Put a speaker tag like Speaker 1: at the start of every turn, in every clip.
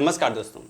Speaker 1: नमस्कार दोस्तों।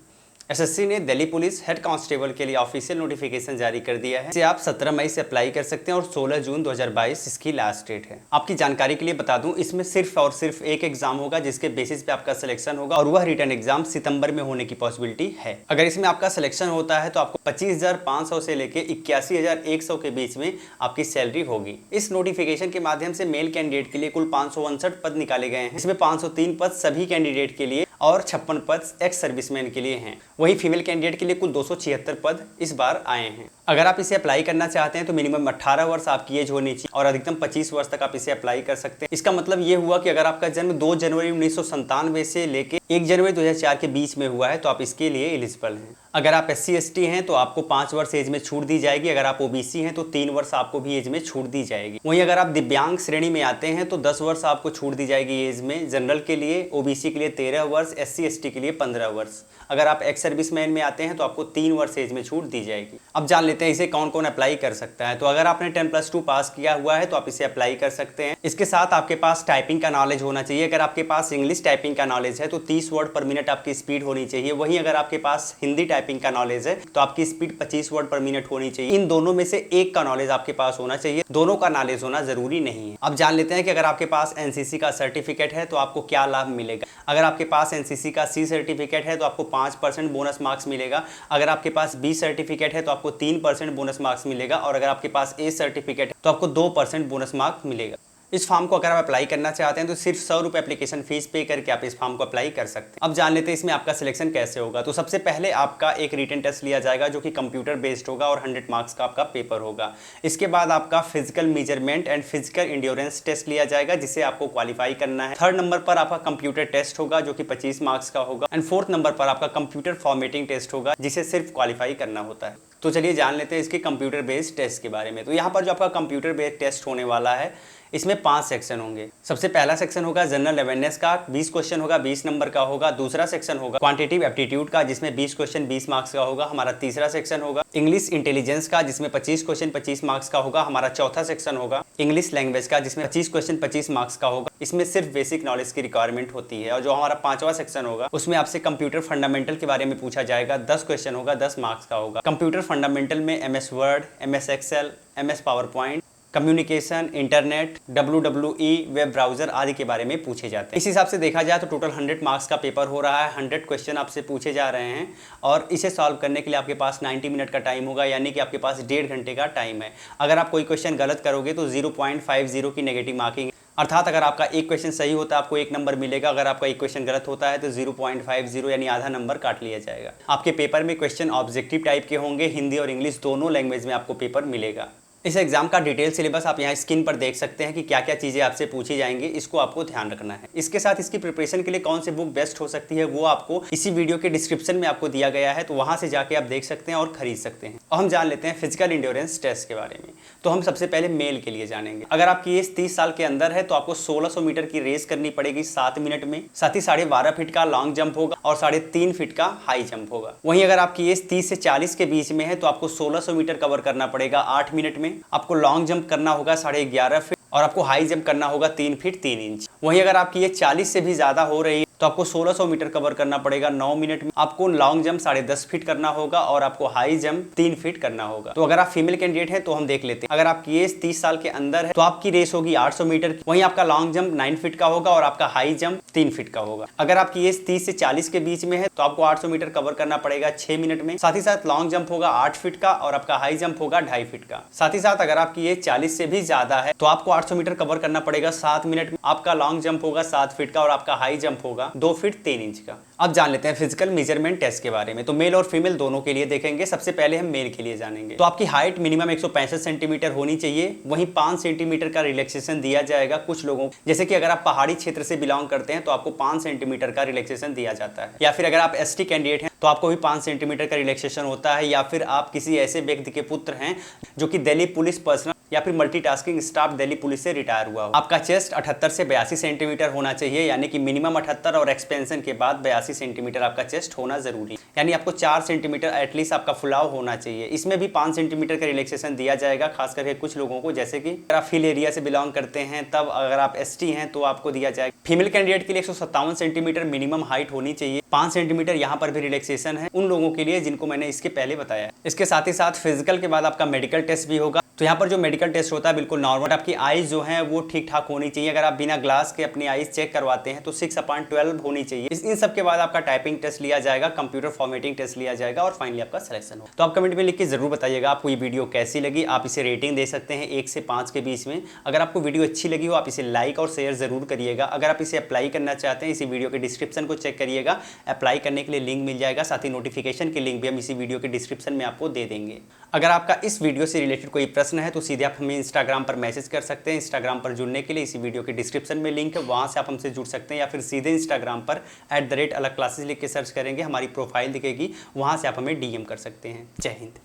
Speaker 1: एसएससी ने दिल्ली पुलिस हेड कांस्टेबल के लिए ऑफिशियल नोटिफिकेशन जारी कर दिया है। इसे आप 17 मई से अप्लाई कर सकते हैं और 16 जून 2022 इसकी लास्ट डेट है। आपकी जानकारी के लिए बता दूं, इसमें सिर्फ और सिर्फ एक एग्जाम होगा जिसके बेसिस पे आपका सिलेक्शन होगा और वह रिटर्न एग्जाम सितंबर में होने की पॉसिबिलिटी है। अगर इसमें आपका सिलेक्शन होता है तो आपको 25,500 से लेकर 81,100 के बीच में आपकी सैलरी होगी। इस नोटिफिकेशन के माध्यम से मेल कैंडिडेट के लिए कुल 559 पद निकाले गए हैं। इसमें 503 पद सभी कैंडिडेट के लिए और 56 पद एक्स सर्विसमैन के लिए हैं। वहीं फीमेल कैंडिडेट के लिए कुल 276 पद इस बार आए हैं। अगर आप इसे अप्लाई करना चाहते हैं तो मिनिमम 18 वर्ष आपकी एज होनी चाहिए और अधिकतम 25 वर्ष तक आप इसे अप्लाई कर सकते हैं। इसका मतलब ये हुआ कि अगर आपका जन्म 2 जनवरी 1997 से लेकर 1 जनवरी 2004 के बीच में हुआ है तो आप इसके लिए एलिजिबल हैं। अगर आप SC/ST हैं तो आपको 5 वर्ष एज में छूट दी जाएगी। अगर आप OBC हैं तो 3 वर्ष आपको भी एज में छूट दी जाएगी। वहीं अगर आप दिव्यांग श्रेणी में आते हैं तो 10 वर्ष आपको छूट दी जाएगी एज में। जनरल के लिए, OBC के लिए 13 वर्ष, SC/ST के लिए 15 वर्ष। अगर आप एक्स सर्विसमैन में आते हैं तो आपको 3 वर्ष एज में छूट दी जाएगी। अब जान लेते हैं इसे कौन कौन अप्लाई कर सकता है। तो अगर आपने 10+2 पास किया हुआ है तो आप इसे अप्लाई कर सकते हैं। इसके साथ आपके पास टाइपिंग का नॉलेज होना चाहिए। अगर आपके पास इंग्लिश टाइपिंग का नॉलेज है तो 30 वर्ड पर मिनट आपकी स्पीड होनी चाहिए। वहीं अगर आपके पास हिंदी टाइपिंग का नॉलेज है तो आपकी स्पीड 25 वर्ड पर मिनट होनी चाहिए। इन दोनों में से एक का नॉलेज आपके पास होना चाहिए, दोनों का नॉलेज होना जरूरी नहीं है। अब जान लेते हैं कि अगर आपके पास NCC का सर्टिफिकेट है तो आपको क्या लाभ मिलेगा। अगर आपके पास NCC का C सर्टिफिकेट है तो आपको 5% बोनस मार्क्स मिलेगा। अगर आपके पास B सर्टिफिकेट है तो आपको 3% बोनस मार्क्स मिलेगा और अगर आपके पास A सर्टिफिकेट है तो आपको 2% बोनस मार्क्स मिलेगा। इस फॉर्म को अगर आप अप्लाई करना चाहते हैं तो सिर्फ 100 रुपये एप्लीकेशन फीस पे करके आप इस फॉर्म को अप्लाई कर सकते हैं। अब जान लेते हैं इसमें आपका सिलेक्शन कैसे होगा। तो सबसे पहले आपका एक रिटन टेस्ट लिया जाएगा जो कि कंप्यूटर बेस्ड होगा और 100 मार्क्स का आपका पेपर होगा। इसके बाद आपका physical measurement and physical endurance test लिया जाएगा जिसे आपको क्वालिफाई करना है। 3rd नंबर पर आपका कंप्यूटर टेस्ट होगा जो कि 25 मार्क्स का होगा एंड 4th नंबर पर आपका कंप्यूटर फॉर्मेटिंग टेस्ट होगा जिसे सिर्फ क्वालिफाई करना होता है। तो चलिए जान लेते हैं इसके कंप्यूटर बेस्ड टेस्ट के बारे में। तो यहाँ पर जो आपका कंप्यूटर बेस्ड टेस्ट होने वाला है इसमें 5 सेक्शन होंगे। सबसे पहला सेक्शन होगा जनरल अवेयरनेस का, 20 क्वेश्चन होगा, 20 नंबर का होगा। दूसरा सेक्शन होगा क्वांटिटेटिव एप्टीट्यूड का जिसमें 20 क्वेश्चन 20 मार्क्स का होगा। हमारा तीसरा सेक्शन होगा इंग्लिश इंटेलिजेंस का जिसमें 25 क्वेश्चन 25 मार्क्स का होगा। हमारा चौथा सेक्शन होगा इंग्लिश लैंग्वेज का जिसमें 25 क्वेश्चन 25 मार्क्स का होगा। इसमें सिर्फ बेसिक नॉलेज की रिक्वायरमेंट होती है। और जो हमारा 5वां सेक्शन होगा उसमें आपसे कंप्यूटर फंडामेंटल के बारे में पूछा जाएगा। 10 क्वेश्चन होगा, 10 मार्क्स का होगा। कंप्यूटर फंडामेंटल में MS Word, MS Excel, MS PowerPoint, communication, internet, WWE, web browser आदि के बारे में पूछे जाते हैं। इस हिसाब से देखा जाए तो टोटल 100 मार्क्स का पेपर हो रहा है। 100 क्वेश्चन आपसे पूछे जा रहे हैं और इसे सॉल्व करने के लिए आपके पास 90 मिनट का टाइम होगा, यानी कि आपके पास 1.5 घंटे का टाइम है। अगर आप कोई क्वेश्चन गलत करोगे तो 0.50 की नेगेटिव मार्किंग, अर्थात अगर आपका एक क्वेश्चन सही होता है आपको 1 नंबर मिलेगा। अगर आपका एक क्वेश्चन गलत होता है तो 0.50 यानी आधा नंबर काट लिया जाएगा। आपके पेपर में क्वेश्चन ऑब्जेक्टिव टाइप के होंगे। हिंदी और इंग्लिश दोनों लैंग्वेज में आपको पेपर मिलेगा। इस एग्जाम का डिटेल सिलेबस आप यहाँ स्क्रीन पर देख सकते हैं कि क्या क्या चीज़ें आपसे पूछी जाएंगी, इसको आपको ध्यान रखना है। इसके साथ इसकी प्रिपरेशन के लिए कौन सी बुक बेस्ट हो सकती है वो आपको इसी वीडियो के डिस्क्रिप्शन में आपको दिया गया है, तो वहाँ से जाके आप देख सकते हैं और खरीद सकते हैं। और हम जान लेते हैं फिजिकल इंड्योरेंस टेस्ट के बारे में। तो हम सबसे पहले मेल के लिए जानेंगे। अगर आपकी एज 30 साल के अंदर है तो आपको 1600 मीटर की रेस करनी पड़ेगी 7 मिनट में। साथ ही 12.5 फीट का लॉन्ग जंप होगा और 3.5 फीट का हाई जंप होगा। वहीं अगर आपकी एज 30 से 40 के बीच में है तो आपको 1600 मीटर कवर करना पड़ेगा 8 मिनट में। आपको लॉन्ग जंप करना होगा 11.5 फीट और आपको हाई जंप करना होगा 3 फीट 3 इंच। वहीं अगर आपकी ये 40 से भी ज्यादा हो रही है तो आपको 1600 मीटर कवर करना पड़ेगा 9 मिनट में। आपको लॉन्ग जंप 10.5 फीट करना होगा और आपको हाई जंप 3 फीट करना होगा। तो अगर आप फीमेल कैंडिडेट हैं तो हम देख लेते हैं। अगर आपकी एज 30 साल के अंदर है तो आपकी रेस होगी 800 मीटर की। वहीं आपका लॉन्ग जंप 9 फीट का होगा और आपका हाई जंप 3 फीट का होगा। अगर आपकी एज 30 से 40 के बीच में है तो आपको 800 मीटर कवर करना पड़ेगा 6 मिनट में। साथ ही साथ लॉन्ग जंप होगा 8 फीट का और आपका हाई जंप होगा 2.5 फीट का। साथ ही साथ अगर आपकी एज 40 से भी ज्यादा है तो आपको 800 मीटर कवर करना पड़ेगा 7 मिनट में। आपका लॉन्ग जंप होगा 7 फीट का और आपका हाई जंप होगा 2 फीट 3 इंच का। अब जान लेते हैं फिजिकल मेजरमेंट टेस्ट के बारे में। तो मेल और फीमेल दोनों के लिए देखेंगे। सबसे पहले हम मेल के लिए जानेंगे। तो आपकी हाइट मिनिमम 165 सेंटीमीटर होनी चाहिए। वहीं 5 सेंटीमीटर का रिलैक्सेशन दिया जाएगा कुछ लोगों, जैसे कि अगर आप पहाड़ी क्षेत्र से बिलोंग करते हैं तो आपको 5 सेंटीमीटर का रिलैक्सेशन दिया जाता है। या फिर अगर आप ST कैंडिडेट हैं तो आपको भी 5 सेंटीमीटर का रिलैक्सेशन होता है। या फिर आप किसी ऐसे व्यक्ति के पुत्र हैं जो कि दिल्ली पुलिस पर्सनल या फिर मल्टीटास्किंग स्टाफ दिल्ली पुलिस से रिटायर हुआ हो। आपका चेस्ट 78 से 82 सेंटीमीटर होना चाहिए, यानी कि मिनिमम 78 और एक्सपेंशन के बाद 82 सेंटीमीटर आपका चेस्ट होना जरूरी, यानी आपको 4 सेंटीमीटर एटलीस्ट आपका फुलाव होना चाहिए। इसमें भी 5 सेंटीमीटर का रिलैक्सेशन दिया जाएगा, खास करके कुछ लोगों को, जैसे कि अगर आप हिल एरिया से बिलोंग करते हैं, तब अगर आप एसटी हैं तो आपको दिया जाएगा। फीमेल कैंडिडेट के लिए 157 सेंटीमीटर मिनिमम हाइट होनी चाहिए। 5 सेंटीमीटर यहाँ पर भी रिलैक्सेशन है उन लोगों के लिए जिनको मैंने इसके पहले बताया है। इसके साथ ही साथ फिजिकल के बाद आपका मेडिकल टेस्ट भी होगा। तो यहाँ पर जो मेडिकल टेस्ट होता है बिल्कुल नॉर्मल, आपकी आईज जो है वो ठीक ठाक होनी चाहिए। अगर आप बिना ग्लास के अपनी आईज चेक करवाते हैं तो 6/12 होनी चाहिए। इन सब के बाद आपका टाइपिंग टेस्ट लिया जाएगा, कंप्यूटर फॉर्मेटिंग टेस्ट लिया जाएगा और फाइनली आपका सिलेक्शन हो। तो आप कमेंट में लिख के जरूर बताइएगा आपको ये वीडियो कैसी लगी। आप इसे रेटिंग दे सकते हैं 1 से 5 के बीच में। अगर आपको वीडियो अच्छी लगी हो आप इसे लाइक और शेयर जरूर करिएगा। अगर आप इसे अप्लाई करना चाहते हैं इसी वीडियो के डिस्क्रिप्शन को चेक करिएगा, अप्लाई करने के लिए लिंक मिल जाएगा। साथ ही नोटिफिकेशन के लिंक भी हम इसी वीडियो के डिस्क्रिप्शन में आपको दे देंगे। अगर आपका इस वीडियो से रिलेटेड कोई प्रश्न है तो सीधे आप हमें इंस्टाग्राम पर मैसेज कर सकते हैं। इंस्टाग्राम पर जुड़ने के लिए इसी वीडियो के डिस्क्रिप्शन में लिंक है, वहां से आप हमसे जुड़ सकते हैं, या फिर सीधे इंस्टाग्राम पर @अलग क्लासेस लिख के सर्च करेंगे, हमारी प्रोफाइल दिखेगी, वहां से आप हमें DM कर सकते हैं। जय हिंद।